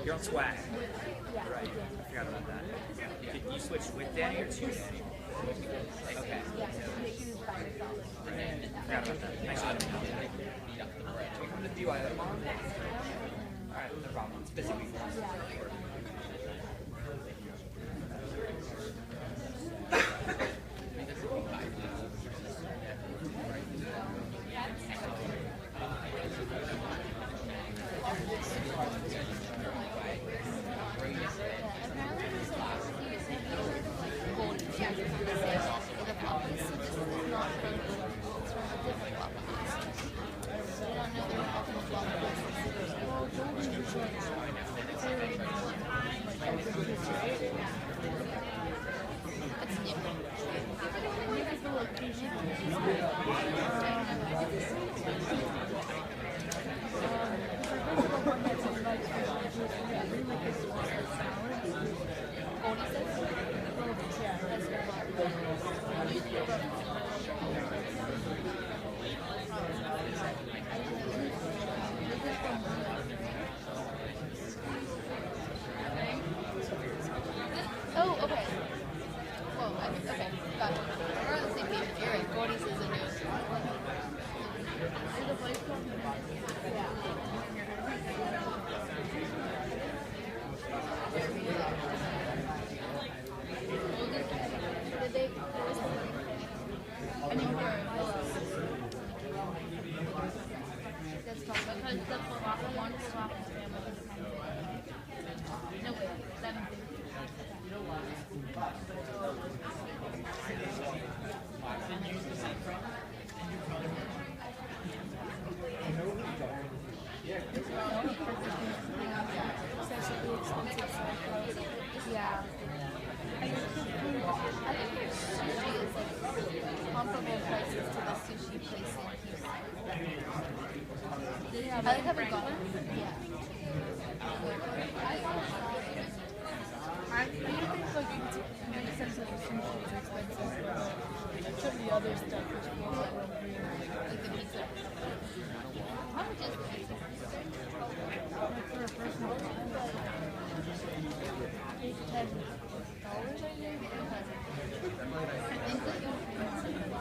You're on swag. Right. I forgot about that. You switched with Danny or to Danny? Okay. Forgot about that. Nice to know. Can we come to DUI tomorrow? Alright, no problem. It's busy week. Oh, okay. Well, okay, got it. We're on the same page. You're right. Gordy's is a new. Did they? I mean, that's fine. Because the Flocka one is Flocka's family. No, wait. 750. Yeah. I think their sushi is like comparable prices to the sushi place in Houston. I like how we got it. Yeah. I think like it makes sense that the sushi is expensive. Some of the other stuff which feels like Like the pizza. How much is the pizza? like for a personal $8 to $10, I think. I think that you depending on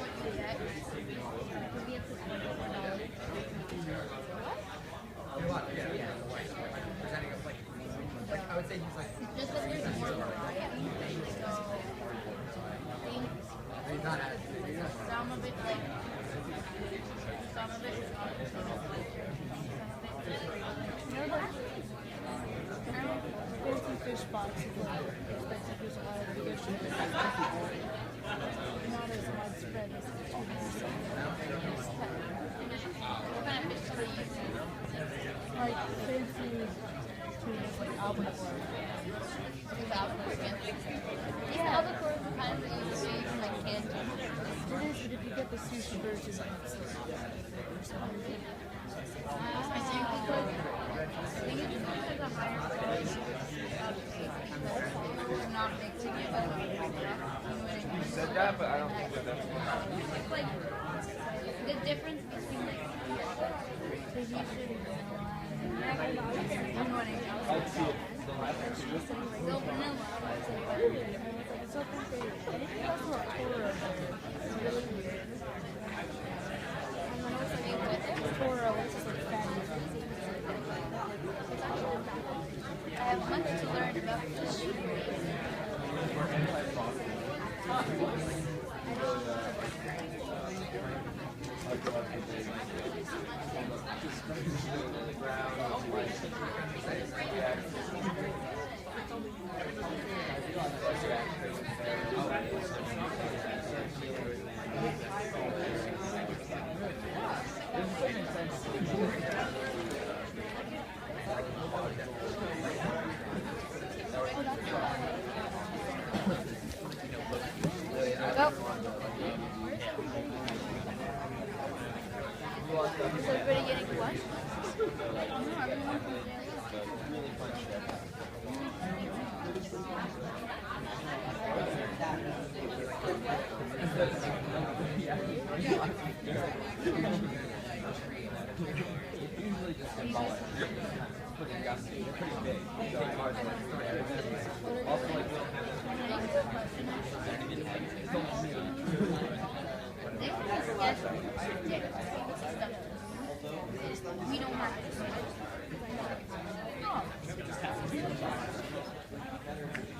what you get, maybe it's I would say he's like, just that there's more variety. So I think he's not as some of it like some of it is not Fancy fish box is like expensive fish out of the ocean. Not as widespread as the tuna. what kind of fish do they use? Like fancy tunas like albacore. Is albacore again? Yeah, albacore is the kind that you use in like canned tuna. It is, but if you get the sushi version, it's or something. I think because I think it's because there's a higher quality of steak that's not mixing it with You said that, but I don't think that that's what it's like the difference between like the usually I'd see it. so vanilla. It's so complicated. I think it's also a Torah there. It's really weird. Torah, which is like fatty. I have much to learn about fish. Is everybody getting what? Usually just symbolic. Pretty gusty. They're pretty big. They take cars like also like We don't have to.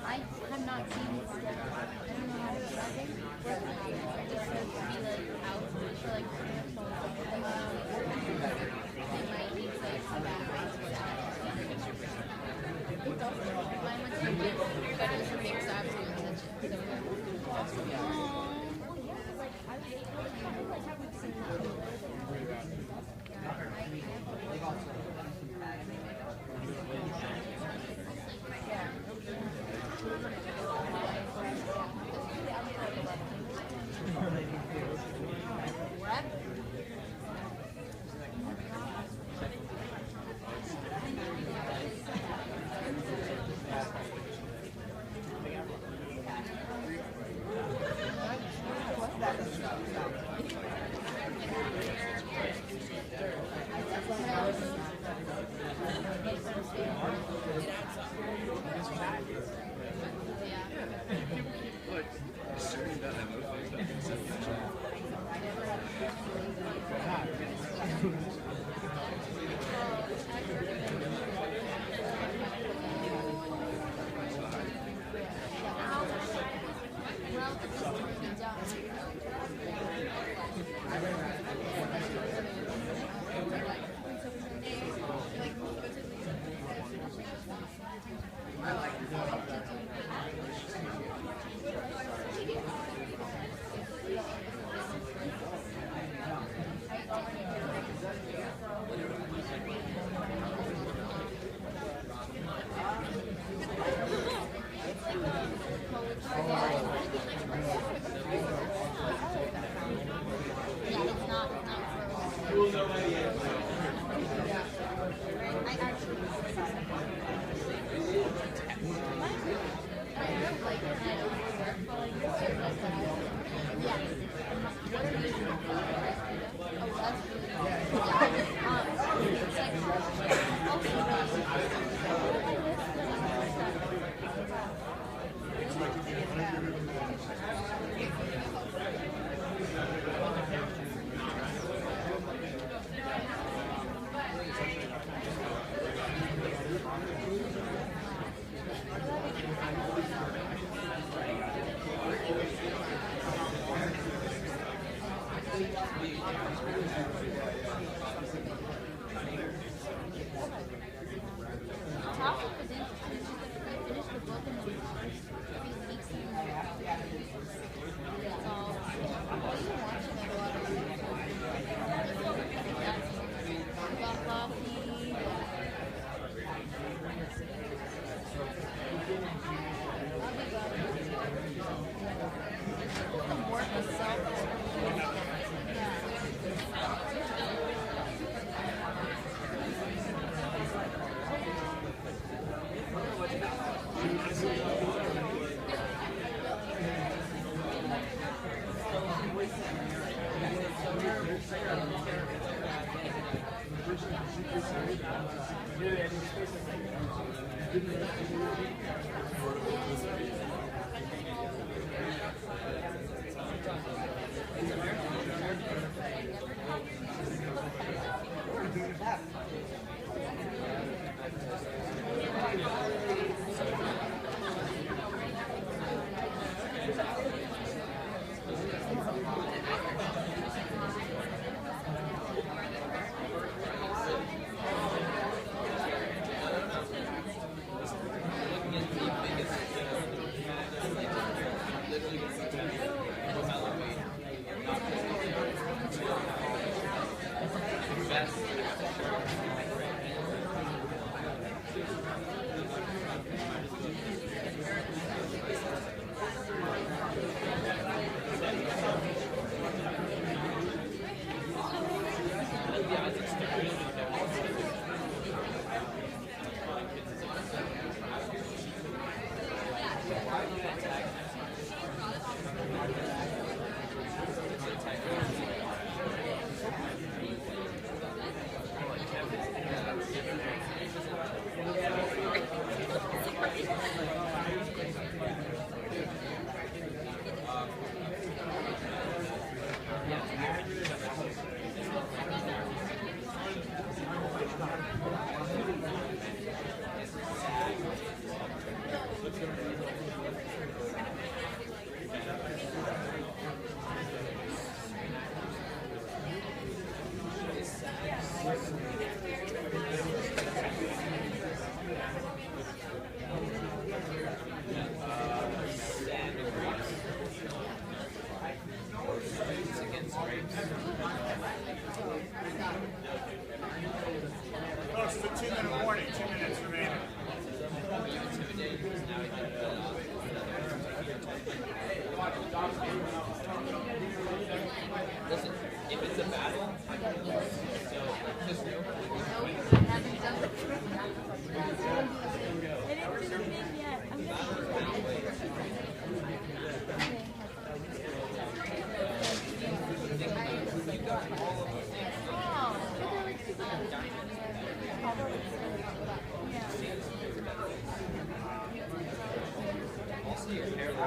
I have not seen this stuff. I don't know how to do it. I think we're just supposed to be like out for like they might be like mine was so big, but it was a big size too.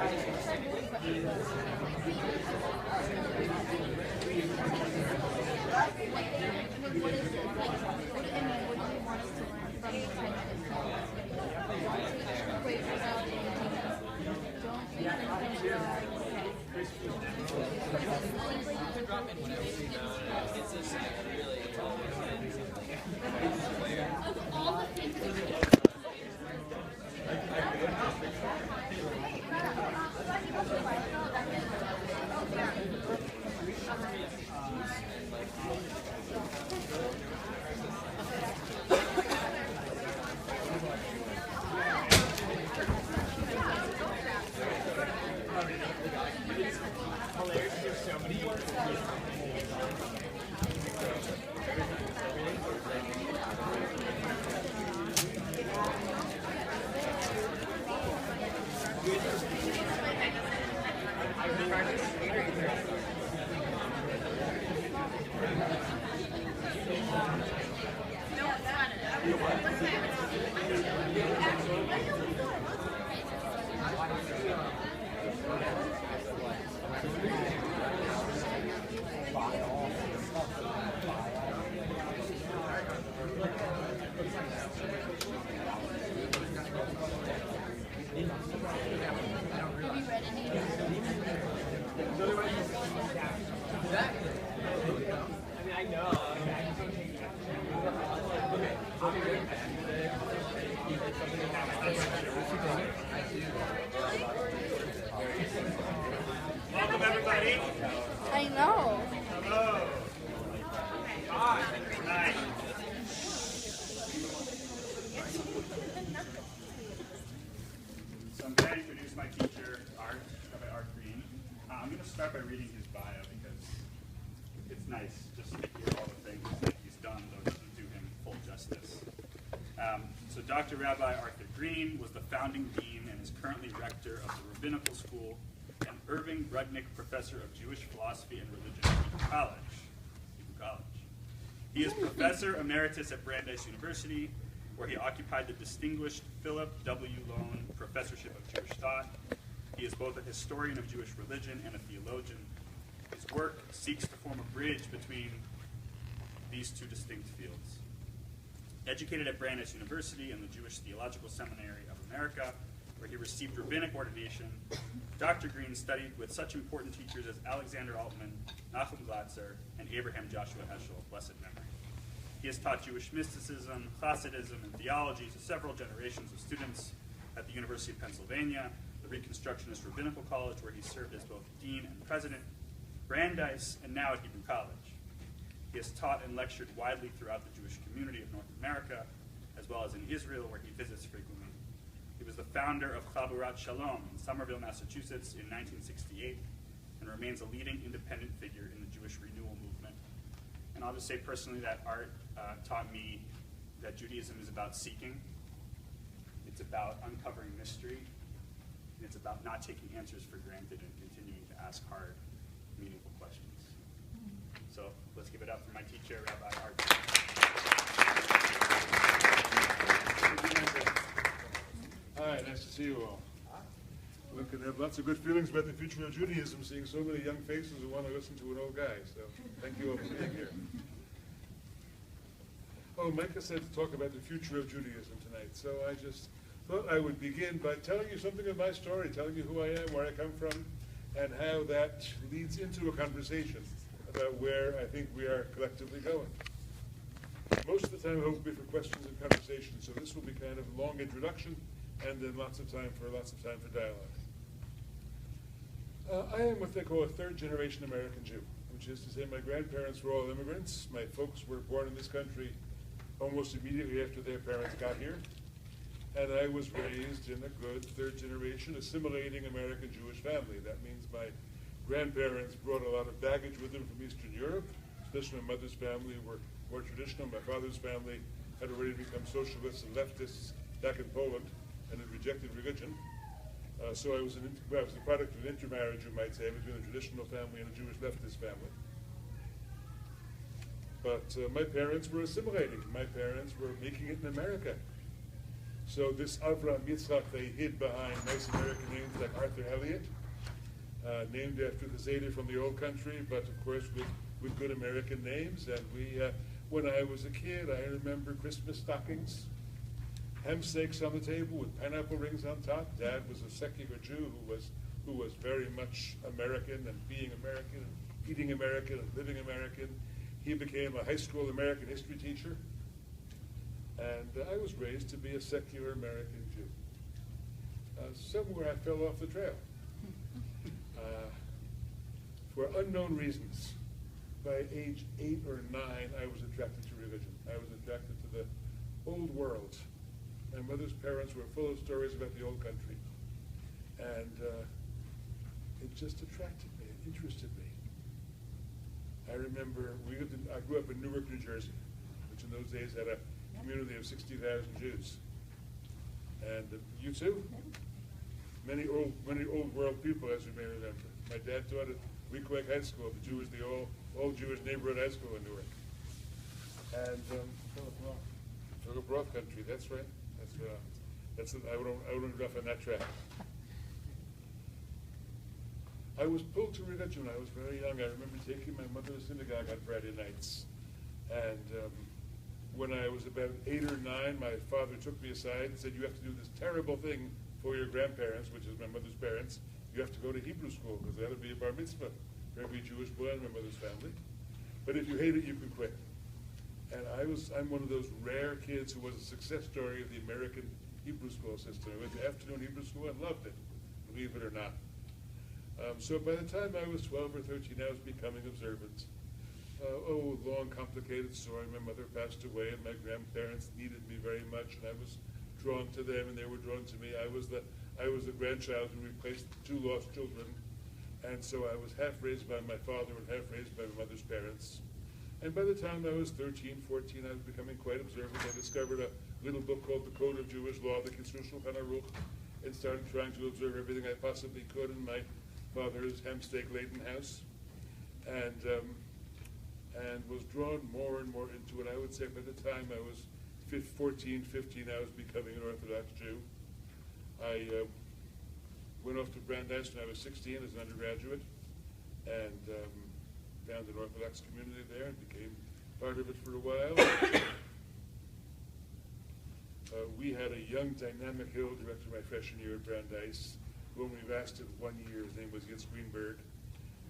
What is it? Like, what do you want us to learn from the type of wait, without don't be all the things Welcome, everybody. I know. Hello. Hi. Hi. So I'm going to introduce my teacher, Rabbi Art Green. I'm going to start by reading his bio because it's nice just to hear all the things that he's done, though it doesn't do him full justice. So Dr. Rabbi Arthur Green was the founding dean and is currently rector of the Rabbinical School and Irving Rudnick Professor of Jewish Philosophy and Religion at Hebrew College. He is Professor Emeritus at Brandeis University, where he occupied the distinguished Philip W. Loan Professorship of Jewish Thought. He is both a historian of Jewish religion and a theologian. His work seeks to form a bridge between these two distinct fields. Educated at Brandeis University and the Jewish Theological Seminary of America, where he received rabbinic ordination, Dr. Green studied with such important teachers as Alexander Altman, Nachum Glatzer, and Abraham Joshua Heschel, blessed memory. He has taught Jewish mysticism, Hasidism, and theology to several generations of students at the University of Pennsylvania, the Reconstructionist Rabbinical College, where he served as both dean and president, Brandeis, and now at Hebrew College. He has taught and lectured widely throughout the Jewish community of North America, as well as in Israel, where he visits frequently. He was the founder of Chaburat Shalom in Somerville, Massachusetts in 1968, and remains a leading independent figure in the Jewish renewal movement. And I'll just say personally that Art taught me that Judaism is about seeking, it's about uncovering mystery, and it's about not taking answers for granted and continuing to ask hard, meaningful questions. So let's give it up for my teacher, Rabbi Art. Hi, nice to see you all. One can have lots of good feelings about the future of Judaism, seeing so many young faces who want to listen to an old guy. So thank you all for being here. Oh, Micah said to talk about the future of Judaism tonight, so I just thought I would begin by telling you something of my story, telling you who I am, where I come from, and how that leads into a conversation about where I think we are collectively going. Most of the time, I hope to be for questions and conversations, so this will be kind of a long introduction, and then lots of time for dialogue. I am what they call a third-generation American Jew, which is to say my grandparents were all immigrants. My folks were born in this country almost immediately after their parents got here, and I was raised in a good third-generation assimilating American Jewish family. That means my grandparents brought a lot of baggage with them from Eastern Europe, especially my mother's family were more traditional. My father's family had already become socialists and leftists back in Poland and had rejected religion. So I was the product of an intermarriage, you might say, between a traditional family and a Jewish leftist family. But my parents were assimilating. My parents were making it in America. So this Avram Yitzchak they hid behind nice American names like Arthur Elliott, named after the Zayder from the old country, but of course with good American names. And we, when I was a kid, I remember Christmas stockings, ham steaks on the table with pineapple rings on top. Dad was a secular Jew who was very much American and being American and eating American and living American. He became a high school American history teacher. And I was raised to be a secular American Jew. Somewhere I fell off the trail. For unknown reasons, by age 8 or 9, I was attracted to religion. I was attracted to the old world. My mother's parents were full of stories about the old country. And it just attracted me, it interested me. I remember, I grew up in Newark, New Jersey, which in those days had a community of 60,000 Jews. And you too? Many old world people, as you may remember. My dad taught at Weequahic High School, the all Jewish neighborhood high school in Newark. And Philip Roth country, that's right. I wouldn't rough on that track. I was pulled to religion when I was very young. I remember taking my mother to synagogue on Friday nights. And when I was about 8 or 9, my father took me aside and said, you have to do this terrible thing for your grandparents, which is my mother's parents. You have to go to Hebrew school, because that'll be a bar mitzvah for every Jewish boy in my mother's family. But if you hate it, you can quit. And I'm one of those rare kids who was a success story of the American Hebrew school system. I went to afternoon Hebrew school and loved it, believe it or not. So by the time I was 12 or 13, I was becoming observant. Long, complicated story. My mother passed away, and my grandparents needed me very much, and I was drawn to them, and they were drawn to me. I was the grandchild who replaced 2 lost children, and so I was half raised by my father and half raised by my mother's parents. And by the time I was 13, 14, I was becoming quite observant. I discovered a little book called The Code of Jewish Law, the Kitzur Shulchan Aruch, and started trying to observe everything I possibly could in my father's ham steak-laden house, and was drawn more and more into it. I would say by the time I was 14, 15, I was becoming an Orthodox Jew. I went off to Brandeis when I was 16 as an undergraduate, and found an Orthodox community there and became part of it for a while. We had a young, dynamic Hill director my freshman year at Brandeis, who only lasted 1 year. His name was Yitz Greenberg,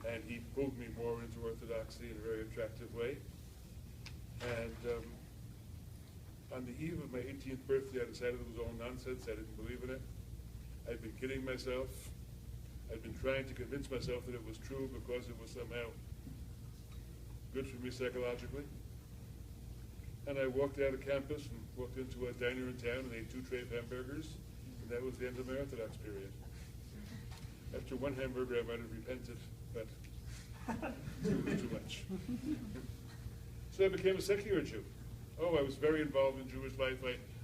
and he pulled me more into Orthodoxy in a very attractive way. And on the eve of my 18th birthday, I decided it was all nonsense. I didn't believe in it. I'd been kidding myself. I'd been trying to convince myself that it was true because it was somehow good for me psychologically. And I walked out of campus and walked into a diner in town and ate 2 tray of hamburgers, and that was the end of my Orthodox period. After 1 hamburger, I might have repented, but it was too much. So I became a secular Jew. I was very involved in Jewish life.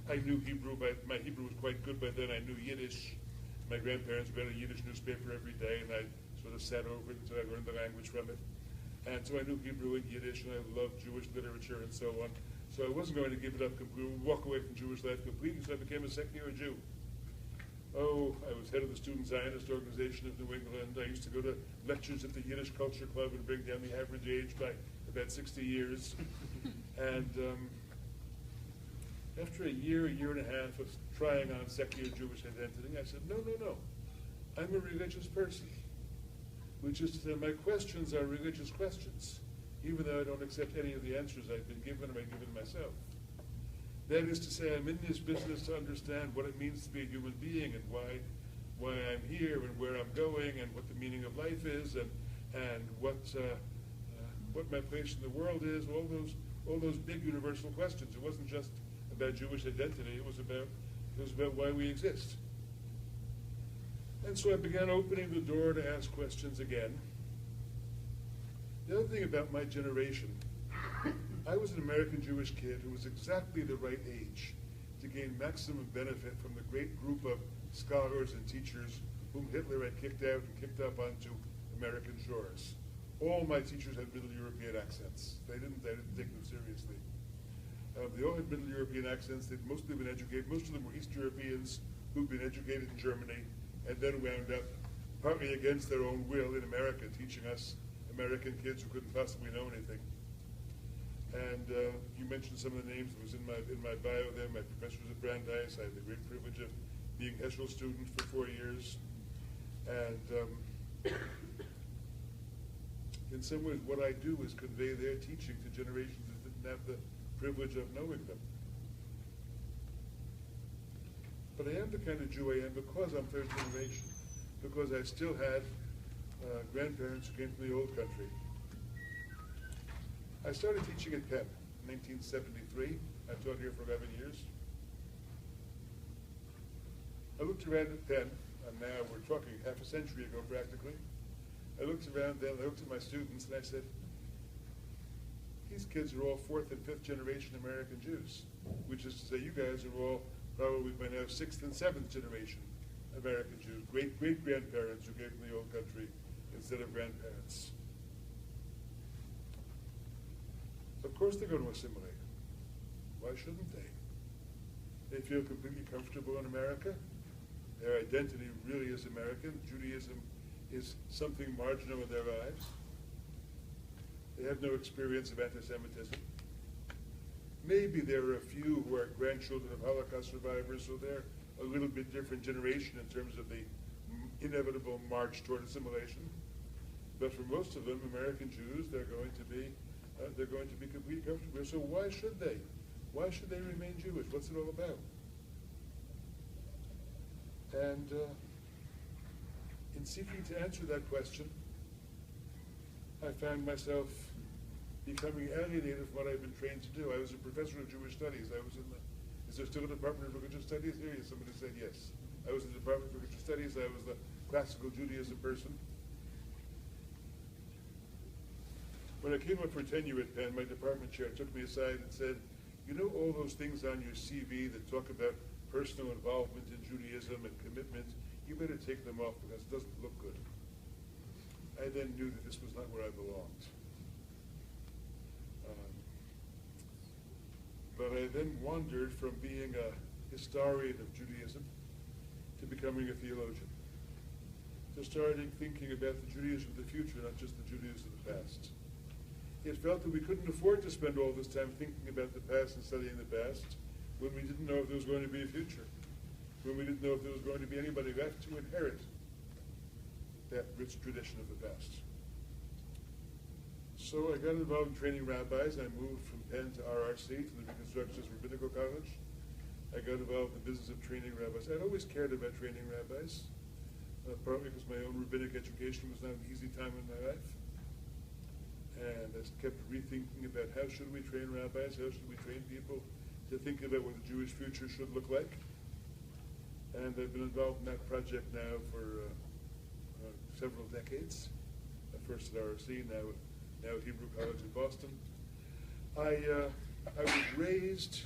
I knew Hebrew. My Hebrew was quite good by then. I knew Yiddish. My grandparents read a Yiddish newspaper every day, and I sort of sat over it until I learned the language from it. And so I knew Hebrew and Yiddish, and I loved Jewish literature and so on. So I wasn't going to give it up completely, walk away from Jewish life completely, so I became a secular Jew. I was head of the Student Zionist Organization of New England. I used to go to lectures at the Yiddish Culture Club and bring down the average age by about 60 years. And after a year and a half of trying on secular Jewish identity, I said, no. I'm a religious person. Which is to say, my questions are religious questions, even though I don't accept any of the answers I've been given or I've given myself. That is to say, I'm in this business to understand what it means to be a human being and why I'm here and where I'm going and what the meaning of life is and what my place in the world is. All those big universal questions. It wasn't just about Jewish identity. It was about why we exist. And so I began opening the door to ask questions again. The other thing about my generation, I was an American Jewish kid who was exactly the right age to gain maximum benefit from the great group of scholars and teachers whom Hitler had kicked out and kicked up onto American shores. All my teachers had Middle European accents. They didn't take them seriously. They all had Middle European accents. They'd mostly been educated. Most of them were East Europeans who'd been educated in Germany and then wound up, partly against their own will, in America, teaching us American kids who couldn't possibly know anything. And you mentioned some of the names that was in my bio there. My professor was at Brandeis. I had the great privilege of being Heschel student for 4 years. And in some ways, what I do is convey their teaching to generations that didn't have the privilege of knowing them. But I am the kind of Jew I am because I'm third generation, because I still had grandparents who came from the old country. I started teaching at Penn in 1973. I taught here for 11 years. I looked around at Penn, and now we're talking half a century ago practically. I looked around then, I looked at my students, and I said, these kids are all 4th and 5th generation American Jews, which is to say you guys are all probably by now 6th and 7th generation American Jews, great-grandparents who came from the old country instead of grandparents. Of course they're going to assimilate. Why shouldn't they? They feel completely comfortable in America. Their identity really is American. Judaism is something marginal in their lives. They have no experience of anti-Semitism. Maybe there are a few who are grandchildren of Holocaust survivors, so they're a little bit different generation in terms of the inevitable march toward assimilation. But for most of them, American Jews, they're going to be completely comfortable. So why should they? Why should they remain Jewish? What's it all about? And in seeking to answer that question, I found myself becoming alienated from what I've been trained to do. I was a professor of Jewish studies. I was in the, is there still a Department of Religious Studies here? Somebody said yes. I was in the Department of Religious Studies. I was the classical Judaism person. When I came up for tenure at Penn, my department chair took me aside and said, you know all those things on your CV that talk about personal involvement in Judaism and commitment, you better take them off because it doesn't look good. I then knew that this was not where I belonged. But I then wandered from being a historian of Judaism to becoming a theologian, to starting thinking about the Judaism of the future, not just the Judaism of the past. It felt that we couldn't afford to spend all this time thinking about the past and studying the past when we didn't know if there was going to be a future, when we didn't know if there was going to be anybody left to inherit that rich tradition of the past. So I got involved in training rabbis. I moved from Penn to RRC, to the Reconstructionist Rabbinical College. I got involved in the business of training rabbis. I'd always cared about training rabbis, partly because my own rabbinic education was not an easy time in my life. And I kept rethinking about how should we train rabbis, how should we train people to think about what the Jewish future should look like. And I've been involved in that project now for several decades. First at RRC, now at Hebrew College in Boston. I was raised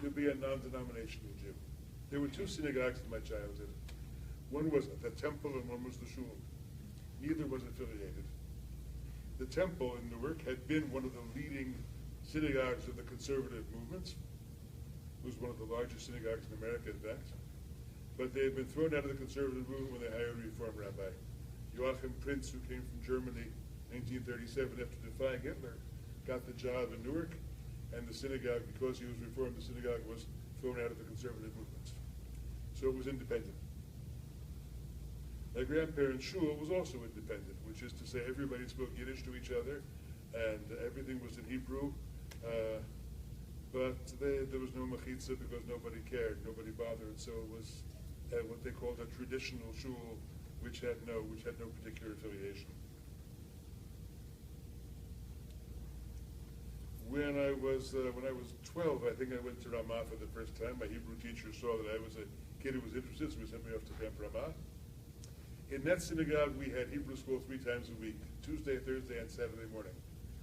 to be a non-denominational Jew. There were 2 synagogues in my childhood. One was the temple and one was the shul. Neither was affiliated. The temple in Newark had been one of the leading synagogues of the conservative movement. It was one of the largest synagogues in America, in fact. But they had been thrown out of the conservative movement when they hired a Reform rabbi. Joachim Prinz, who came from Germany in 1937 after defying Hitler, got the job in Newark, and the synagogue, because he was Reformed, the synagogue was thrown out of the conservative movement. So it was independent. My grandparents' shul was also independent, which is to say everybody spoke Yiddish to each other, and everything was in Hebrew, but there was no mechitza because nobody cared, nobody bothered, so it was what they called a traditional shul, which had no particular affiliation. When I was 12, I think I went to Ramah for the first time. My Hebrew teacher saw that I was a kid who was interested, so he sent me off to Camp Ramah. In that synagogue, we had Hebrew school 3 times a week, Tuesday, Thursday, and Saturday morning.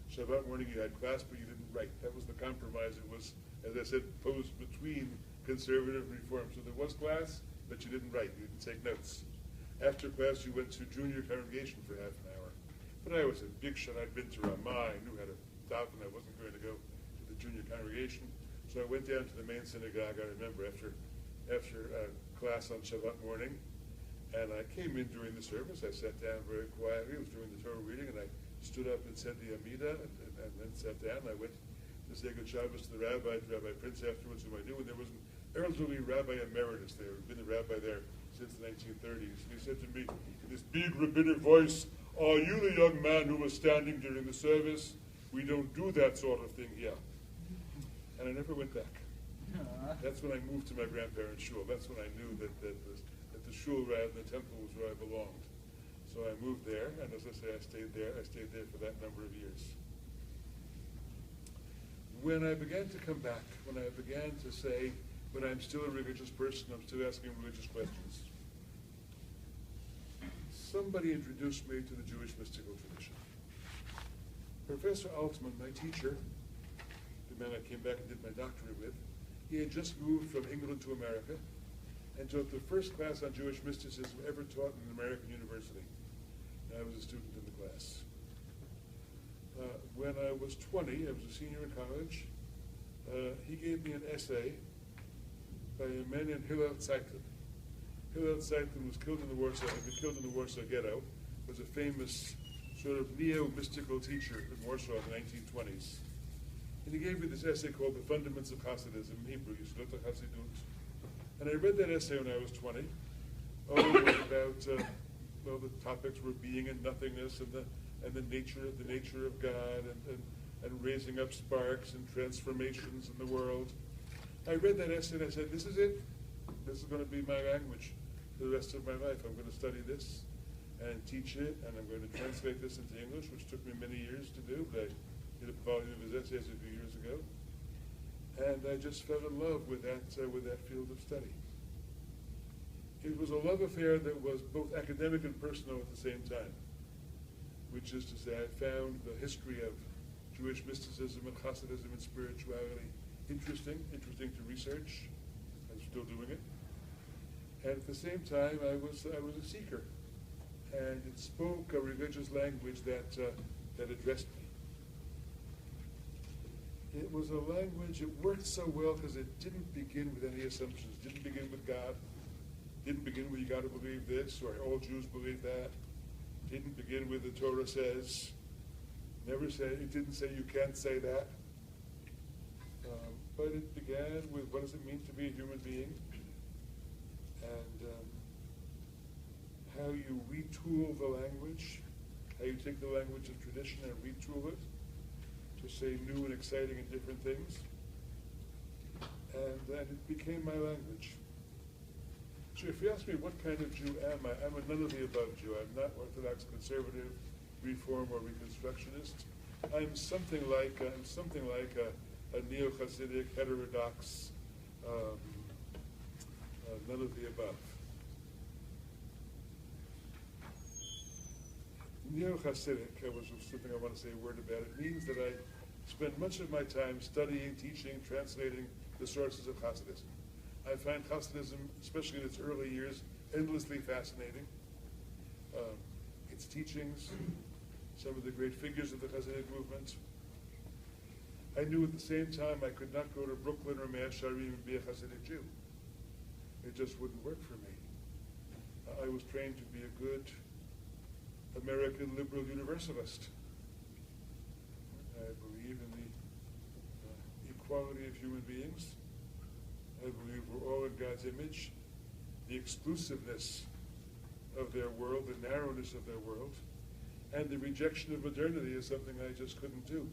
Shabbat morning, you had class, but you didn't write. That was the compromise. It was, as I said, posed between conservative and reform. So there was class, but you didn't write. You didn't take notes. After class, you went to junior congregation for half an hour. But I was a big shot. I'd been to Ramah. I knew how to daven. I wasn't going to go to the junior congregation. So I went down to the main synagogue, I remember, after class on Shabbat morning. And I came in during the service. I sat down very quietly. It was during the Torah reading, and I stood up and said the Amidah, and then sat down. I went to say good Shabbos to the rabbi, Prince afterwards, whom I knew, and there was an elderly rabbi emeritus there, who'd been the rabbi there since the 1930s. And he said to me in this big rabbinic voice, "Are you the young man who was standing during the service? We don't do that sort of thing here." And I never went back. That's when I moved to my grandparents' shul. That's when I knew that the shul rather than the temple was where I belonged. So I moved there, and as I say, I stayed there for that number of years. When I began to come back, when I began to say, but I'm still a religious person, I'm still asking religious questions, somebody introduced me to the Jewish mystical tradition. Professor Altman, my teacher, the man I came back and did my doctorate with, he had just moved from England to America and taught the first class on Jewish mysticism ever taught in an American university. And I was a student in the class. When I was 20, I was a senior in college, he gave me an essay by a man named Hillel Zeitlin. Hillel Zeitlin was killed in the Warsaw Ghetto, was a famous sort of neo-mystical teacher in Warsaw in the 1920s. And he gave me this essay called The Fundamentals of Hasidism, in Hebrew, Yesodot HaChasidut. And I read that essay when I was 20. It was about, the topics were being and nothingness and the nature of God and raising up sparks and transformations in the world. I read that essay and I said, this is it. This is going to be my language for the rest of my life. I'm going to study this and teach it, and I'm going to translate this into English, which took me many years to do, but I did a volume of his essays a few years ago. And I just fell in love with that field of study. It was a love affair that was both academic and personal at the same time, which is to say I found the history of Jewish mysticism and Hasidism and spirituality interesting to research. I'm still doing it. And at the same time, I was a seeker, and it spoke a religious language that addressed me. It was a language, it worked so well because it didn't begin with any assumptions, didn't begin with God, didn't begin with you got to believe this, or all Jews believe that, didn't begin with the Torah says, it didn't say you can't say that, but it began with what does it mean to be a human being, and how you retool the language, how you take the language of tradition and retool it to say new and exciting and different things. And then it became my language. So if you ask me what kind of Jew am I, I'm a none of the above Jew. I'm not Orthodox, conservative, Reform, or Reconstructionist. I'm something like a neo-Hasidic, heterodox, none of the above. Neo-Hasidic, was something I want to say a word about. It means that I spend much of my time studying, teaching, translating the sources of Hasidism. I find Hasidism, especially in its early years, endlessly fascinating. Its teachings, some of the great figures of the Hasidic movement. I knew at the same time I could not go to Brooklyn or Mea Shearim and be a Hasidic Jew. It just wouldn't work for me. I was trained to be a good American liberal universalist. I believe in the equality of human beings. I believe we're all in God's image. The exclusiveness of their world, the narrowness of their world, and the rejection of modernity is something I just couldn't do.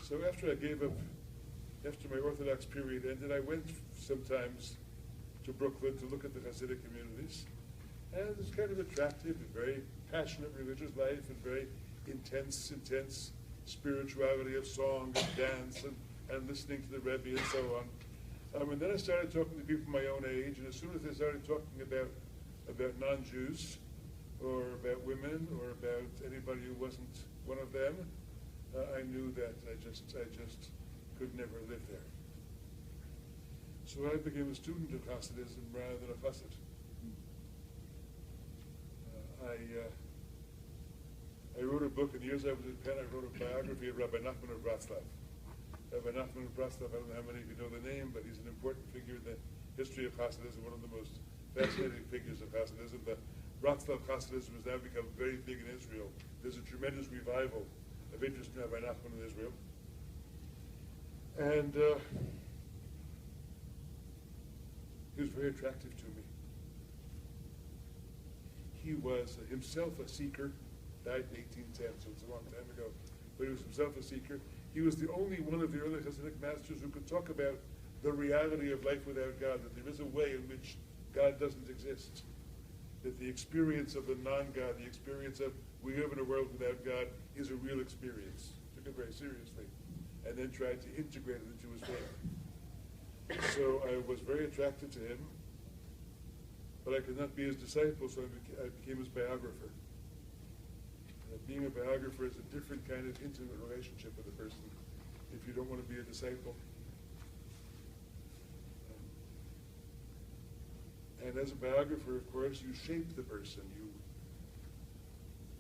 So after I gave up, after my Orthodox period ended, I went sometimes to Brooklyn to look at the Hasidic communities. And it was kind of attractive, a very passionate religious life, and very intense spirituality of song and dance and listening to the Rabbi and so on. And then I started talking to people my own age, and as soon as I started talking about non-Jews, or about women, or about anybody who wasn't one of them, I knew that I just could never live there. So I became a student of Hasidism rather than a Hasid. I wrote a book, in the years I was in Penn, I wrote a biography of Rabbi Nachman of Bratslav. Rabbi Nachman of Bratslav, I don't know how many of you know the name, but he's an important figure in the history of Hasidism, one of the most fascinating figures of Hasidism. The Bratslav Hasidism has now become very big in Israel. There's a tremendous revival of interest in Rabbi Nachman in Israel. And he was very attractive to me. He was himself a seeker, died in 1810, so it's a long time ago, but he was himself a seeker. He was the only one of the early Hasidic masters who could talk about the reality of life without God, that there is a way in which God doesn't exist, that the experience of the non-God, the experience of we live in a world without God is a real experience. Took it very seriously, and then tried to integrate it into his faith. So I was very attracted to him, but I could not be his disciple, so I became his biographer. Being a biographer is a different kind of intimate relationship with a person if you don't want to be a disciple. And as a biographer, of course, you shape the person. You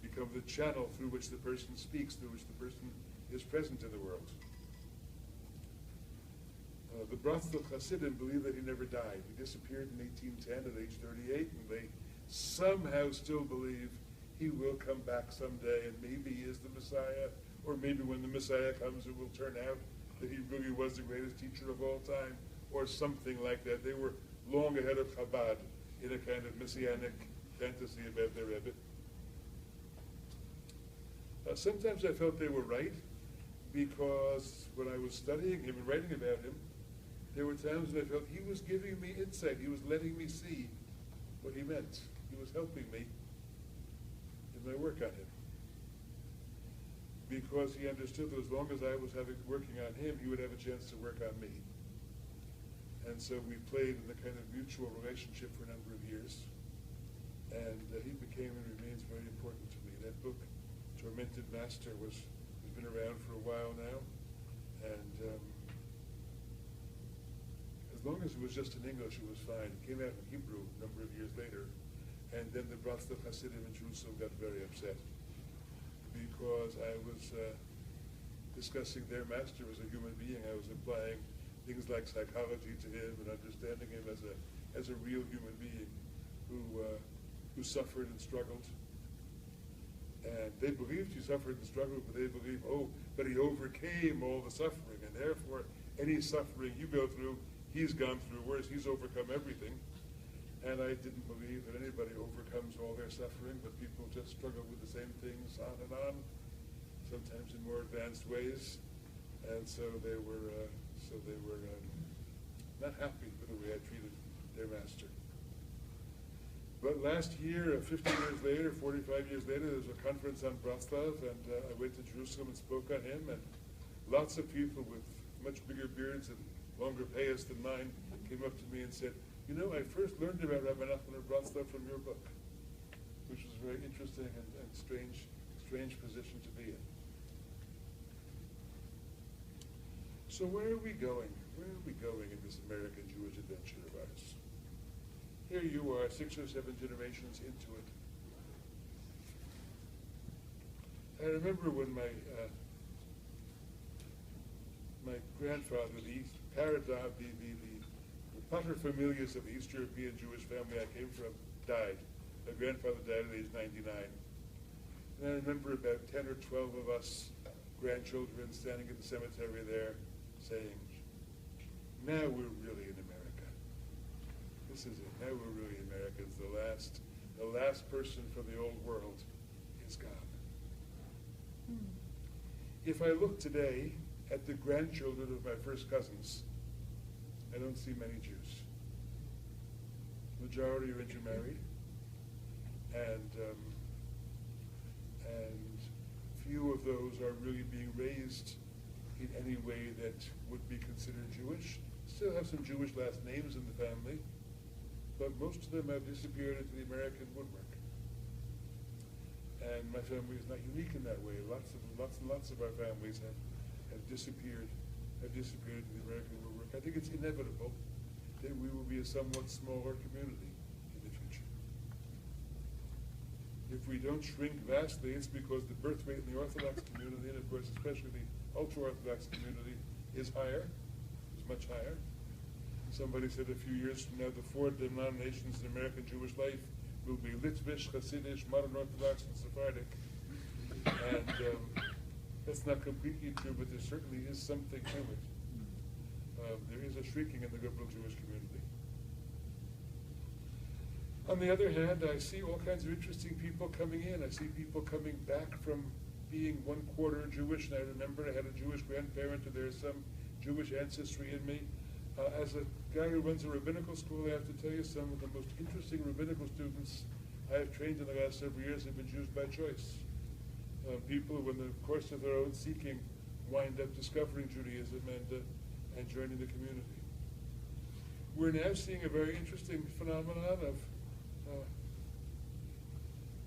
become the channel through which the person speaks, through which the person is present in the world. The Bratslav Hasidim believe that he never died. He disappeared in 1810 at age 38, and they somehow still believe he will come back someday, and maybe he is the Messiah, or maybe when the Messiah comes it will turn out that he really was the greatest teacher of all time, or something like that. They were long ahead of Chabad in a kind of messianic fantasy about their Rebbe. Sometimes I felt they were right, because when I was studying him and writing about him, there were times when I felt he was giving me insight. He was letting me see what he meant. He was helping me in my work on him. Because he understood that as long as I was working on him, he would have a chance to work on me. And so we played in the kind of mutual relationship for a number of years. And he became and remains very important to me. That book, Tormented Master, has been around for a while now. And as long as it was just in English, it was fine. It came out in Hebrew a number of years later. And then the Bratslav Hasidim in Jerusalem got very upset because I was discussing their master as a human being. I was applying things like psychology to him and understanding him as a real human being who suffered and struggled. And they believed he suffered and struggled, but they believed, but he overcame all the suffering, and therefore any suffering you go through, he's gone through worse. He's overcome everything. And I didn't believe that anybody overcomes all their suffering, but people just struggle with the same things on and on, sometimes in more advanced ways. And so they were not happy with the way I treated their master. But last year, 50 years later, 45 years later, there was a conference on Bratslav, and I went to Jerusalem and spoke on him, and lots of people with much bigger beards and longer payas than mine came up to me and said, you know, I first learned about Rabbi Nachman of Bratslav from your book, which was a very interesting and strange position to be in. So where are we going? Where are we going in this American Jewish adventure of ours? Here you are, 6 or 7 generations into it. I remember when my grandfather, the paterfamilias of the East European Jewish family I came from, died. My grandfather died at age 99. And I remember about 10 or 12 of us grandchildren standing at the cemetery there saying, now we're really in America. This is it. Now we're really Americans. The last person from the old world is gone. If I look today at the grandchildren of my first cousins, I don't see many Jews. Majority are intermarried, and few of those are really being raised in any way that would be considered Jewish. Still have some Jewish last names in the family, but most of them have disappeared into the American woodwork. And my family is not unique in that way. Lots of our families have disappeared into the American woodwork. I think it's inevitable that we will be a somewhat smaller community in the future. If we don't shrink vastly, it's because the birth rate in the Orthodox community, and of course especially the ultra-Orthodox community, is higher, is much higher. Somebody said a few years from now the four denominations in American Jewish life will be Litvish, Hasidic, Modern Orthodox, and Sephardic. And that's not completely true, but there certainly is something to it. There is a shrinking in the liberal Jewish community. On the other hand, I see all kinds of interesting people coming in. I see people coming back from being 1/4 Jewish, and I remember I had a Jewish grandparent, and there's some Jewish ancestry in me. As a guy who runs a rabbinical school, I have to tell you some of the most interesting rabbinical students I have trained in the last several years have been Jews by choice. People who, in the course of their own seeking, wind up discovering Judaism and joining the community. We're now seeing a very interesting phenomenon of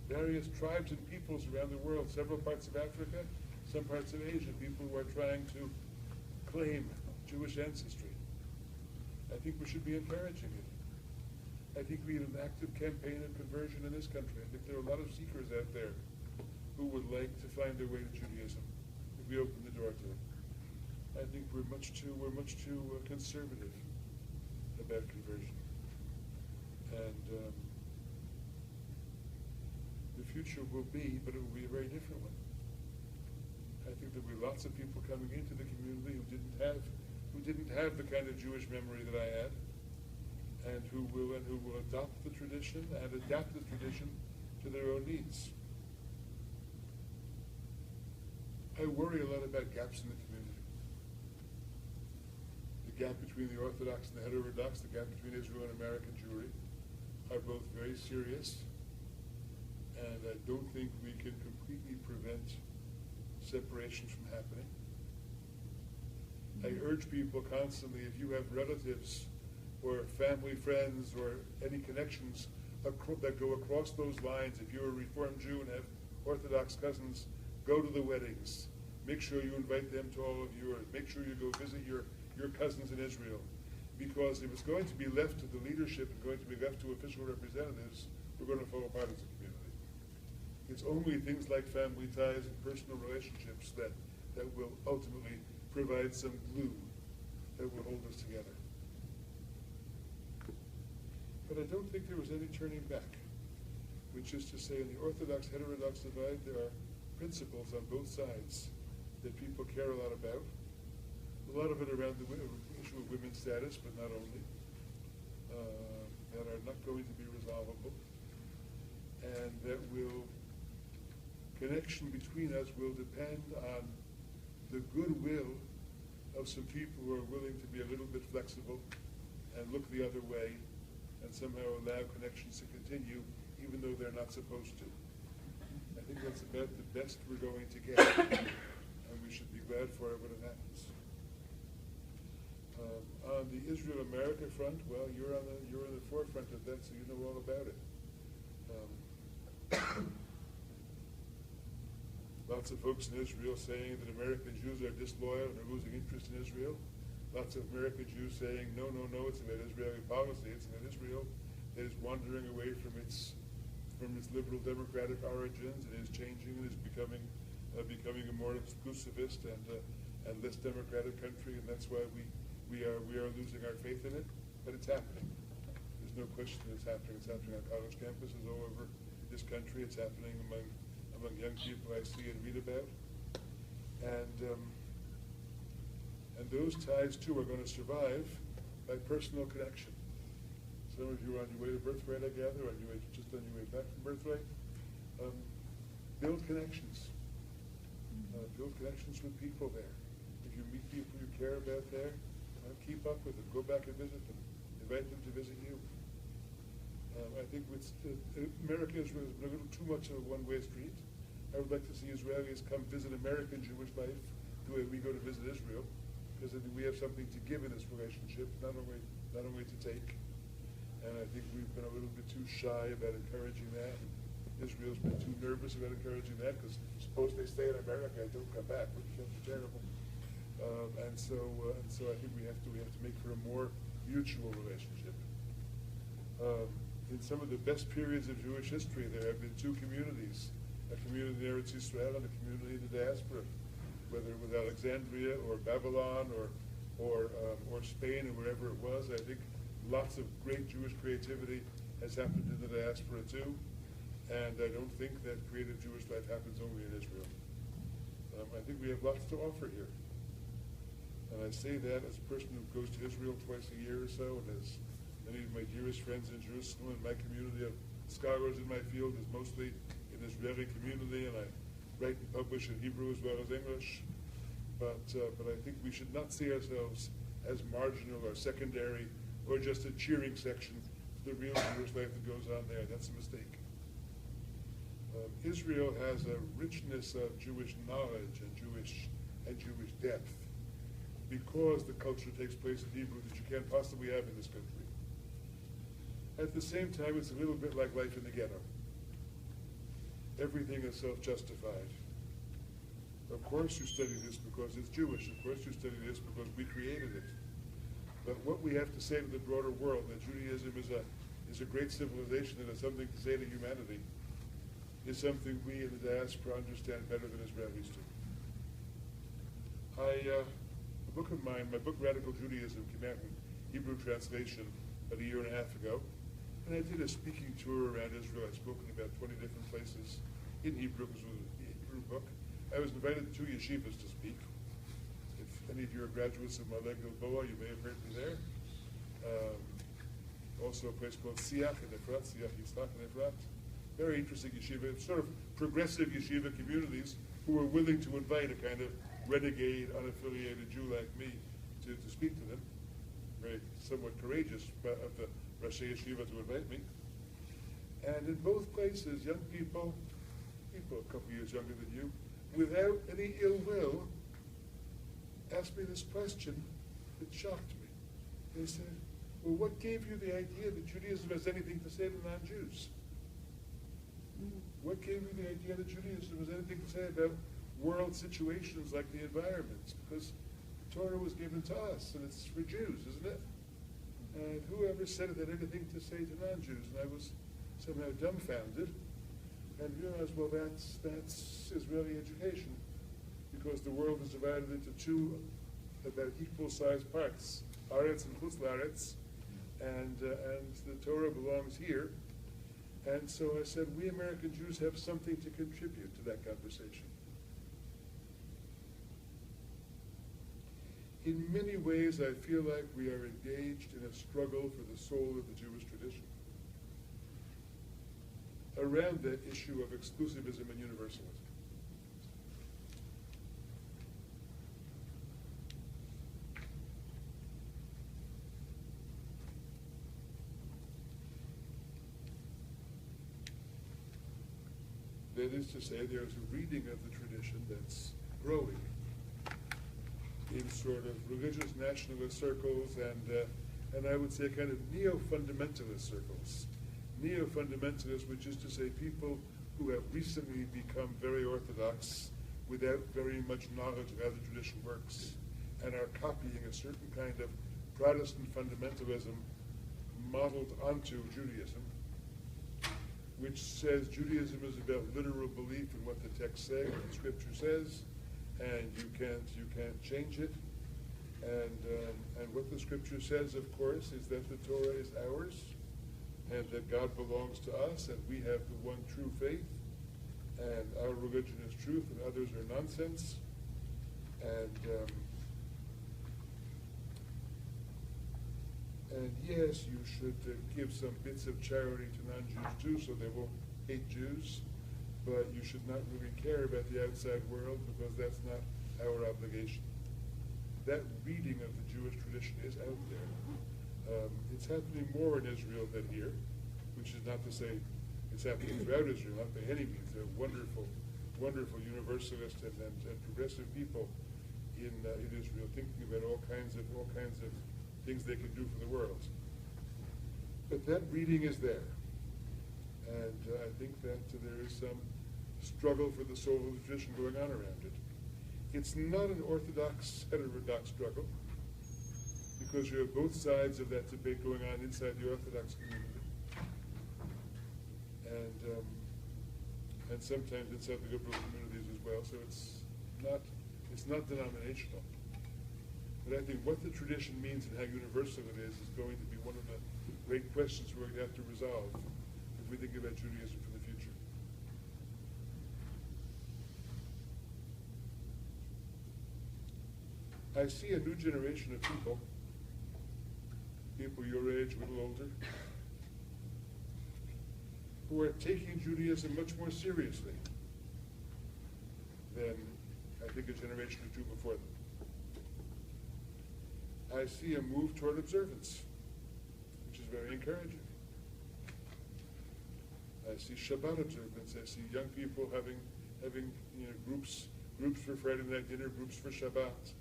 various tribes and peoples around the world, several parts of Africa, some parts of Asia, people who are trying to claim Jewish ancestry. I think we should be encouraging it. I think we need an active campaign of conversion in this country. I think there are a lot of seekers out there who would like to find their way to Judaism if we open the door to them. I think we're much too conservative about conversion. And the future will be, but it will be a very different one. I think there will be lots of people coming into the community who didn't have the kind of Jewish memory that I had, and who will adopt the tradition and adapt the tradition to their own needs. I worry a lot about gaps in the community. The gap between the Orthodox and the heterodox, the gap between Israel and American Jewry, are both very serious, and I don't think we can completely prevent separations from happening. I urge people constantly, if you have relatives or family friends or any connections that go across those lines, if you're a Reformed Jew and have Orthodox cousins, go to the weddings. Make sure you invite them to all of yours. Make sure you go visit your cousins in Israel. Because if it's going to be left to the leadership and going to be left to official representatives, we're going to fall apart as a community. It's only things like family ties and personal relationships that will ultimately provide some glue that will hold us together. But I don't think there was any turning back, which is to say in the Orthodox-heterodox divide, there are principles on both sides that people care a lot about. A lot of it around the issue of women's status, but not only, that are not going to be resolvable, and that connection between us will depend on the goodwill of some people who are willing to be a little bit flexible and look the other way and somehow allow connections to continue even though they're not supposed to. I think that's about the best we're going to get, and we should be glad for it when it happens. On the Israel-America front, well, you're on the forefront of that, so you know all about it. Lots of folks in Israel saying that American Jews are disloyal and are losing interest in Israel. Lots of American Jews saying, no, it's about Israeli policy. It's about Israel that is wandering away from its liberal democratic origins and is changing and is becoming a more exclusivist and less democratic country, and that's why we are losing our faith in it. But it's happening. There's no question that it's happening. It's happening on college campuses all over this country. It's happening among young people I see and read about. And those ties, too, are going to survive by personal connection. Some of you are on your way to Birthright, I gather, just on your way back from Birthright. Build connections. Build connections with people there. If you meet people you care about there, keep up with them. Go back and visit them. Invite them to visit you. I think America has been a little too much of a one-way street. I would like to see Israelis come visit American Jewish life the way we go to visit Israel, because I think we have something to give in this relationship, not only to take. And I think we've been a little bit too shy about encouraging that. Israel's been too nervous about encouraging that, because suppose they stay in America and don't come back, which is terrible. And so I think we have to make for a more mutual relationship. in some of the best periods of Jewish history, there have been two communities, a community in Eretz Yisrael and a community in the diaspora, whether it was Alexandria or Babylon or Spain or wherever it was. I think lots of great Jewish creativity has happened in the diaspora too, and I don't think that creative Jewish life happens only in Israel. I think we have lots to offer here. And I say that as a person who goes to Israel twice a year or so, and as many of my dearest friends in Jerusalem, and my community of scholars in my field is mostly an Israeli community, and I write and publish in Hebrew as well as English. But I think we should not see ourselves as marginal or secondary or just a cheering section to the real Jewish life that goes on there. That's a mistake. Israel has a richness of Jewish knowledge and Jewish depth because the culture takes place in Hebrew that you can't possibly have in this country. At the same time, it's a little bit like life in the ghetto. Everything is self-justified. Of course you study this because it's Jewish. Of course you study this because we created it. But what we have to say to the broader world, that Judaism is a great civilization and has something to say to humanity, is something we in the diaspora understand better than Israelis do. A book of mine, my book Radical Judaism, came out in Hebrew translation about a year and a half ago. And I did a speaking tour around Israel. I've spoken about 20 different places in Hebrew, because it was a Hebrew book. I was invited to 2 yeshivas to speak. If any of you are graduates of Malek Gilboa, you may have heard me there. Also a place called Siach in Efrat, Siach Yitzhak in Efrat. Very interesting yeshiva, sort of progressive yeshiva communities who were willing to invite a kind of renegade, unaffiliated Jew like me to speak to them. Very somewhat courageous of the Rosh Yeshiva to invite me. And in both places, young people a couple years younger than you, without any ill will, asked me this question that shocked me. They said, well, what gave you the idea that Judaism has anything to say to non-Jews? What gave you the idea that Judaism has anything to say about world situations like the environment? Because the Torah was given to us, and it's for Jews, isn't it? And whoever said it had anything to say to non-Jews? And I was somehow dumbfounded and realized, well, that's Israeli education, because the world is divided into two about equal-sized parts, Aretz and Chutz La'aretz, and the Torah belongs here. And so I said, we American Jews have something to contribute to that conversation. In many ways, I feel like we are engaged in a struggle for the soul of the Jewish tradition around that issue of exclusivism and universalism. That is to say, there's a reading of the tradition that's growing in sort of religious nationalist circles and I would say kind of neo-fundamentalist circles. Neo-fundamentalists, which is to say people who have recently become very orthodox without very much knowledge of how the tradition works and are copying a certain kind of Protestant fundamentalism modeled onto Judaism, which says Judaism is about literal belief in what the text says, what the scripture says, and you can't change it. And what the scripture says, of course, is that the Torah is ours, and that God belongs to us, and we have the one true faith, and our religion is truth, and others are nonsense. And yes, you should give some bits of charity to non-Jews too, so they won't hate Jews, but you should not really care about the outside world, because that's not our obligation. That reading of the Jewish tradition is out there. It's happening more in Israel than here, which is not to say it's happening throughout Israel, not by any means. There are wonderful, wonderful universalist and progressive people in Israel thinking about all kinds of things they can do for the world. But that reading is there. And I think that there is some struggle for the soul of the tradition going on around it. It's not an orthodox, heterodox struggle, because you have both sides of that debate going on inside the Orthodox community. and sometimes inside the liberal communities as well. So it's not denominational. But I think what the tradition means and how universal it is going to be one of the great questions we're going to have to resolve if we think about Judaism for the future. I see a new generation of people your age, a little older, who are taking Judaism much more seriously than I think a generation or two before them. I see a move toward observance, which is very encouraging. I see Shabbat observance. I see young people having groups for Friday night dinner, groups for Shabbat.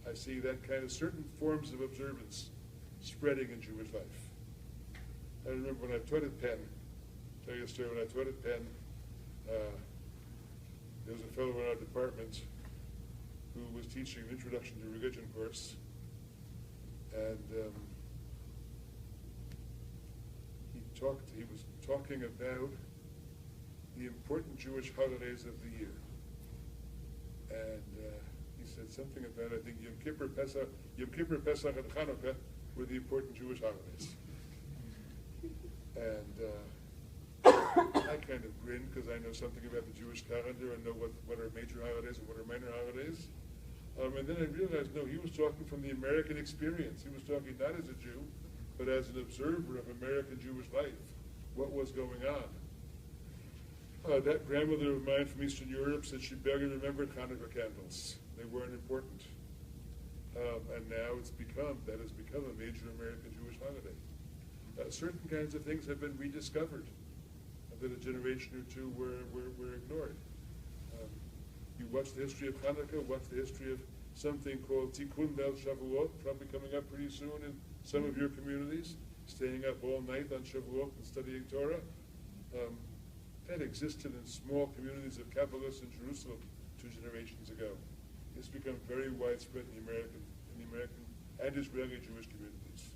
I see that kind of certain forms of observance spreading in Jewish life. I remember when I taught at Penn, tell you a story, when I taught at Penn, there was a fellow in our department who was teaching an introduction to religion course, and he was talking about the important Jewish holidays of the year. And he said something about, I think, Yom Kippur, Pesach, and Hanukkah were the important Jewish holidays. And I kind of grinned because I know something about the Jewish calendar and know what are major holidays and what are minor holidays. And then I realized, no, he was talking from the American experience. He was talking not as a Jew, but as an observer of American Jewish life, what was going on. That grandmother of mine from Eastern Europe said she barely remembered Hanukkah candles. They weren't important. And now that has become a major American Jewish holiday. Certain kinds of things have been rediscovered that a generation or two were ignored. You watch the history of Hanukkah, watch the history of something called Tikkun Leil Shavuot, probably coming up pretty soon in some of your communities, staying up all night on Shavuot and studying Torah. That existed in small communities of Kabbalists in Jerusalem 2 generations ago. It's become very widespread in the American and Israeli Jewish communities.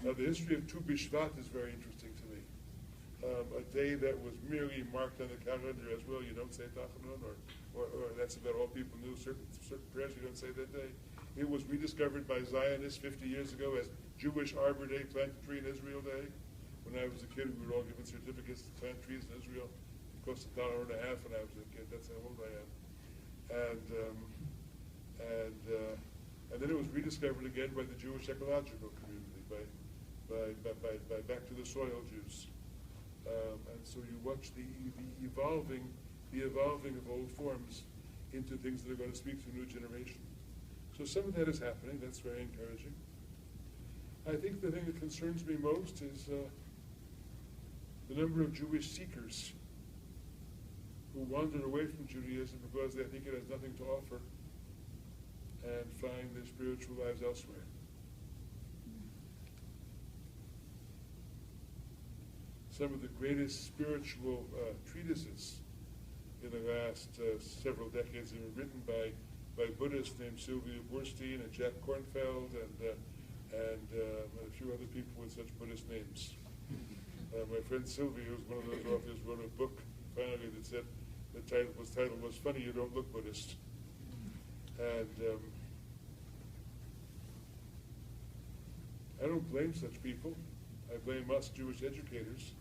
The history of Tu B'Shvat is very interesting to me. A day that was merely marked on the calendar as well. You don't say Tachanun, or that's about all people knew. Certain prayers you don't say that day. It was rediscovered by Zionists 50 years ago as Jewish Arbor Day, Plant a Tree in Israel Day. When I was a kid, we were all given certificates to plant trees in Israel. It cost $1.50 when I was a kid. That's how old I am. And then it was rediscovered again by the Jewish ecological community, by Back to the Soil Jews. And so you watch the evolving of old forms into things that are going to speak to a new generation. So some of that is happening. That's very encouraging. I think the thing that concerns me most is the number of Jewish seekers who wander away from Judaism because they think it has nothing to offer and find their spiritual lives elsewhere. Some of the greatest spiritual treatises in the last several decades have been written by Buddhists named Sylvia Boorstein and Jack Kornfeld and a few other people with such Buddhist names. My friend Sylvia, who's one of those authors, wrote a book finally that said the title was "Funny You Don't Look Buddhist." And I don't blame such people. I blame us Jewish educators.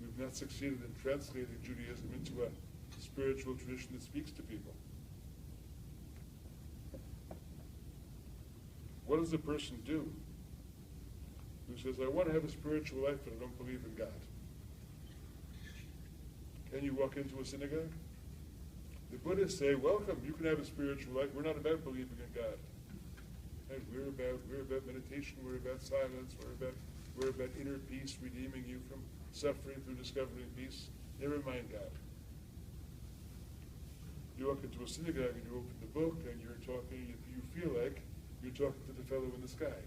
We've not succeeded in translating Judaism into a spiritual tradition that speaks to people. What does a person do who says, I want to have a spiritual life, but I don't believe in God? Can you walk into a synagogue? The Buddhists say, welcome, you can have a spiritual life. We're not about believing in God. And we're about meditation, we're about silence, we're about inner peace, redeeming you from suffering through discovering peace. Never mind God. You walk into a synagogue and you open the book and you're talking, you feel like you're talking to the fellow in the sky.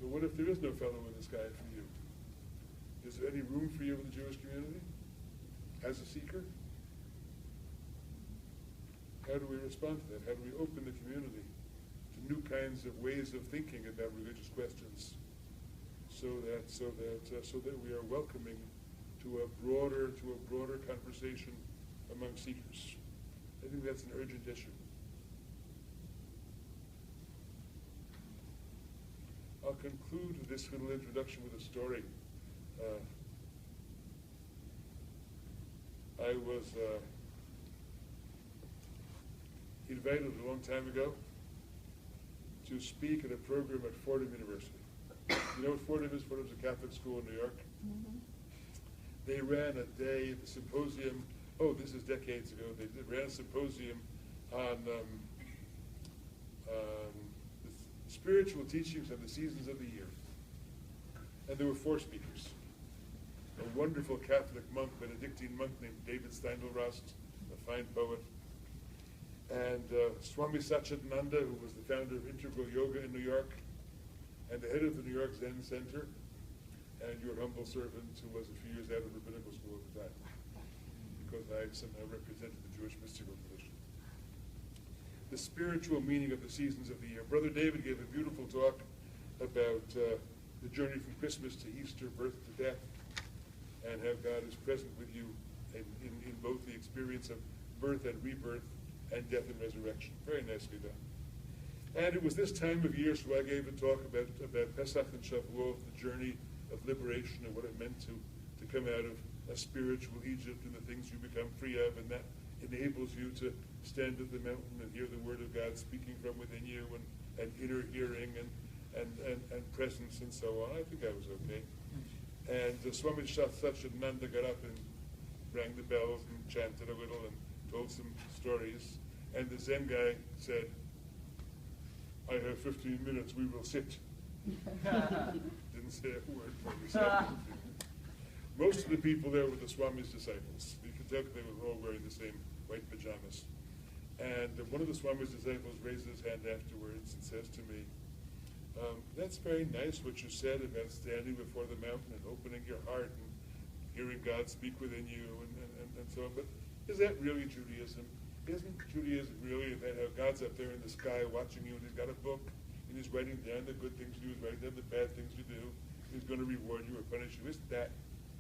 But what if there is no fellow in the sky for you? Is there any room for you in the Jewish community as a seeker? How do we respond to that? How do we open the community to new kinds of ways of thinking about religious questions so that we are welcoming to to a broader conversation among seekers. I think that's an urgent issue. I'll conclude this little introduction with a story. I was invited a long time ago to speak at a program at Fordham University. You know what Fordham is? Fordham's a Catholic school in New York. Mm-hmm. They ran a day at the symposium. Oh, this is decades ago. They ran a symposium on the spiritual teachings of the seasons of the year. And there were 4 speakers. A wonderful Catholic monk, Benedictine monk named David Steindl-Rast, a fine poet. And Swami Satchidananda, who was the founder of Integral Yoga in New York, and the head of the New York Zen Center, and your humble servant, who was a few years out of rabbinical school at the time, because I somehow represented the Jewish mystical tradition. The spiritual meaning of the seasons of the year. Brother David gave a beautiful talk about the journey from Christmas to Easter, birth to death, and how God is present with you in both the experience of birth and rebirth and death and resurrection. Very nicely done. And it was this time of year, so I gave a talk about Pesach and Shavuot, the journey of liberation and what it meant to come out of a spiritual Egypt and the things you become free of, and that enables you to stand at the mountain and hear the word of God speaking from within you, and inner hearing and presence and so on. I think I was okay. And Swami Satchidananda got up and rang the bells and chanted a little and told some stories. And the Zen guy said, "I have 15 minutes, we will sit." Didn't say a word for me. Most of the people there were the Swami's disciples. You could tell they were all wearing the same white pajamas. And one of the Swami's disciples raised his hand afterwards and says to me, "That's very nice what you said about standing before the mountain and opening your heart and hearing God speak within you and so on. But is that really Judaism? Isn't Judaism really about how God's up there in the sky watching you and he's got a book and he's writing down the good things you do, he's writing down the bad things you do, he's going to reward you or punish you? Isn't that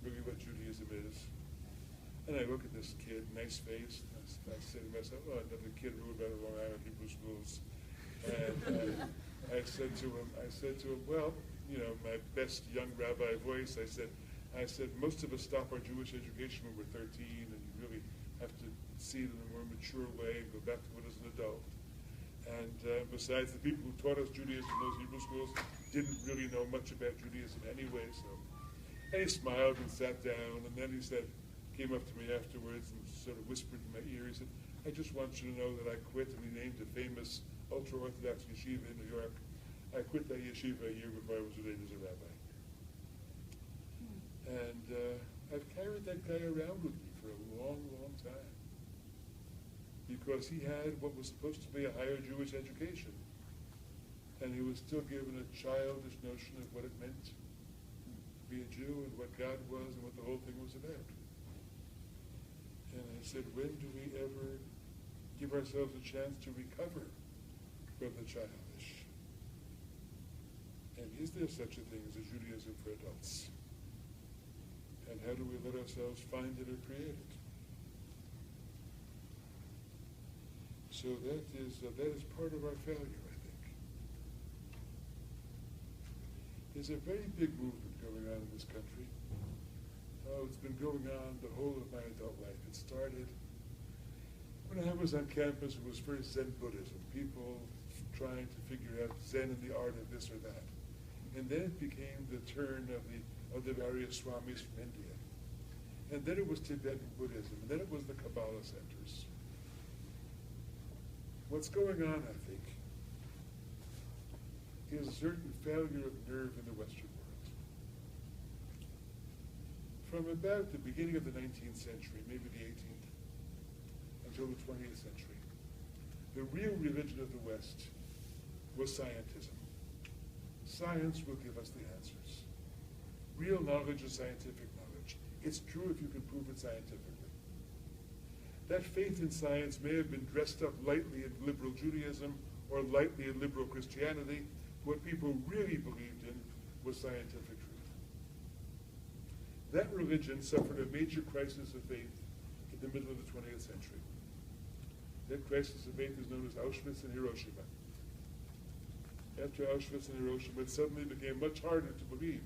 really what Judaism is?" And I look at this kid, nice face, and I say to myself, "Oh, another kid who about the Long Island Hebrew schools." And I said to him, "Well, you know, my best young rabbi voice, I said, most of us stop our Jewish education when we're 13, and you really have to see it in a more mature way and go back to it as an adult. And besides, the people who taught us Judaism in those Hebrew schools didn't really know much about Judaism anyway." So, and he smiled and sat down, and then he came up to me afterwards and sort of whispered in my ear, he said, "I just want you to know that I quit," and he named a famous ultra-Orthodox yeshiva in New York. "I quit that yeshiva a year before I was ordained as a rabbi." And I've carried that guy around with me for a long, long time, because he had what was supposed to be a higher Jewish education, and he was still given a childish notion of what it meant to be a Jew and what God was and what the whole thing was about. And I said, when do we ever give ourselves a chance to recover from the childish? And is there such a thing as a Judaism for adults? And how do we let ourselves find it or create it? So that is part of our failure, I think. There's a very big movement going on in this country. Oh, it's been going on the whole of my adult life. It started when I was on campus. It was first Zen Buddhism, people trying to figure out Zen and the art of this or that. And then it became the turn of the various Swamis from India. And then it was Tibetan Buddhism, and then it was the Kabbalah centers. What's going on, I think, is a certain failure of nerve in the Western world. From about the beginning of the 19th century, maybe the 18th, until the 20th century, the real religion of the West was scientism. Science will give us the answers. Real knowledge is scientific knowledge. It's true if you can prove it scientifically. That faith in science may have been dressed up lightly in liberal Judaism or lightly in liberal Christianity. What people really believed in was scientific truth. That religion suffered a major crisis of faith in the middle of the 20th century. That crisis of faith is known as Auschwitz and Hiroshima. After Auschwitz and Hiroshima, it suddenly became much harder to believe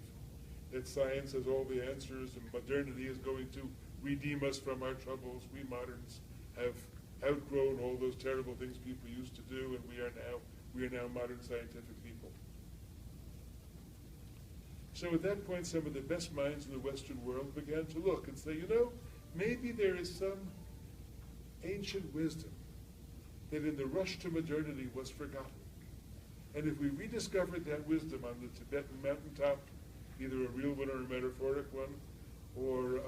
that science has all the answers and modernity is going to redeem us from our troubles. We moderns have outgrown all those terrible things people used to do, and we are now modern scientific people. So at that point, some of the best minds in the Western world began to look and say, maybe there is some ancient wisdom that in the rush to modernity was forgotten. And if we rediscovered that wisdom on the Tibetan mountaintop, either a real one or a metaphoric one, or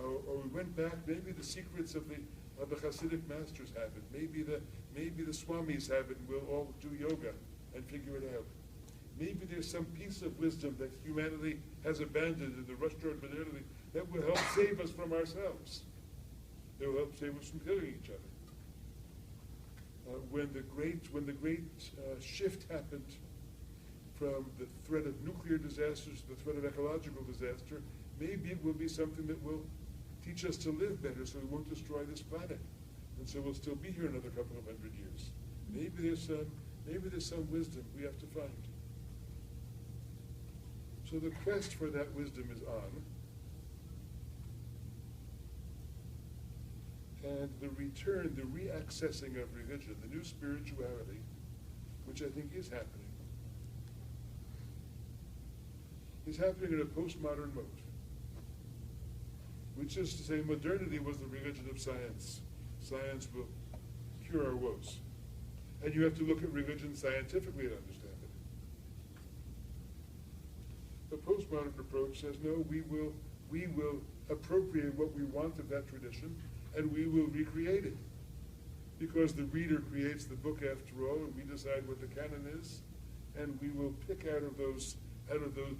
we went back, maybe the secrets of the Hasidic masters have it. Maybe the Swamis have it, and we'll all do yoga and figure it out. Maybe there's some piece of wisdom that humanity has abandoned in the rush toward modernity that will help save us from ourselves. That will help save us from killing each other. When the great shift happened from the threat of nuclear disasters to the threat of ecological disaster, maybe it will be something that will teach us to live better so we won't destroy this planet. And so we'll still be here another couple of hundred years. Maybe there's some wisdom we have to find. So the quest for that wisdom is on. And the return, the reaccessing of religion, the new spirituality, which I think is happening in a postmodern mode. Which is to say, modernity was the religion of science. Science will cure our woes. And you have to look at religion scientifically to understand it. The postmodern approach says, no, we will appropriate what we want of that tradition, and we will recreate it. Because the reader creates the book after all, and we decide what the canon is, and we will pick out of those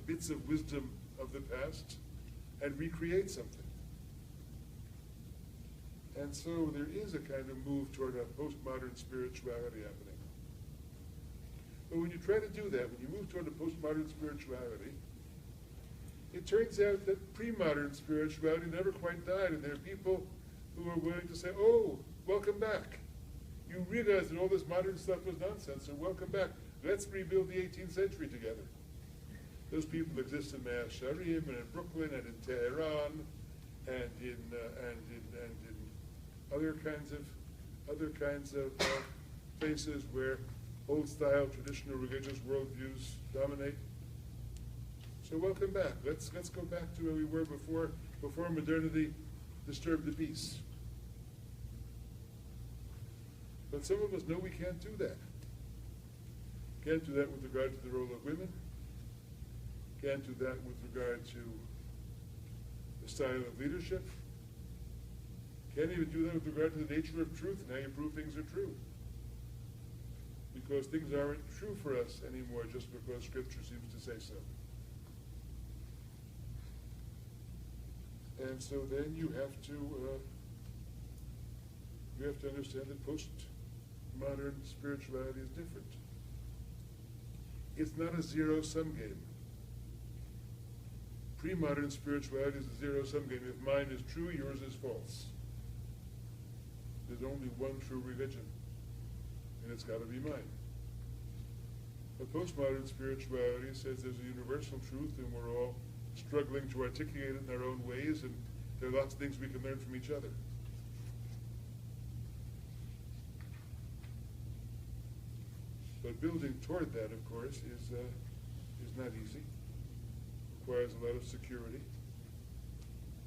bits of wisdom of the past and recreate something. And so there is a kind of move toward a postmodern spirituality happening. But when you try to do that, when you move toward a postmodern spirituality, it turns out that pre-modern spirituality never quite died, and there are people who are willing to say, oh, welcome back. You realize that all this modern stuff was nonsense, so welcome back. Let's rebuild the 18th century together. Those people exist in Mea Shearim and in Brooklyn and in Tehran and in other kinds of places where old-style traditional religious worldviews dominate. So welcome back. Let's go back to where we were before modernity disturbed the peace. But some of us know we can't do that. Can't do that with regard to the role of women. Can't do that with regard to the style of leadership. Can't even do that with regard to the nature of truth and how you prove things are true. Because things aren't true for us anymore just because Scripture seems to say so. And so then you have to understand that postmodern spirituality is different. It's not a zero-sum game. Pre-modern spirituality is a zero-sum game. If mine is true, yours is false. There's only one true religion, and it's got to be mine. But postmodern spirituality says there's a universal truth, and we're all struggling to articulate it in our own ways, and there are lots of things we can learn from each other. But building toward that, of course, is not easy. Requires a lot of security,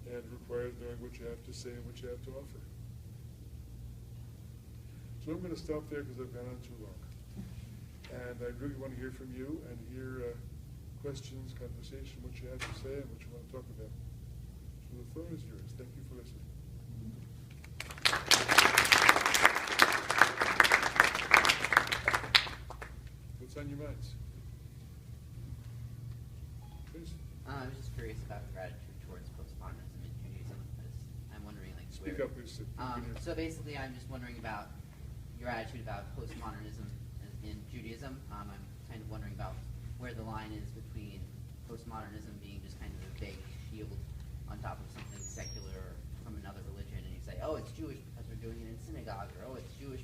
and requires knowing what you have to say and what you have to offer. So I'm going to stop there because I've gone on too long. And I really want to hear from you and hear questions, conversation, what you have to say and what you want to talk about. So the floor is yours. Thank you for listening. What's on your minds? Please. I was just curious about your attitude towards postmodernism in Judaism, because I'm wondering, like, Speak up, please. so basically, I'm just wondering about your attitude about postmodernism in Judaism. I'm kind of wondering about where the line is between postmodernism being just kind of a vague shield on top of something secular or from another religion, and you say, oh, it's Jewish because we're doing it in synagogue, or oh, it's Jewish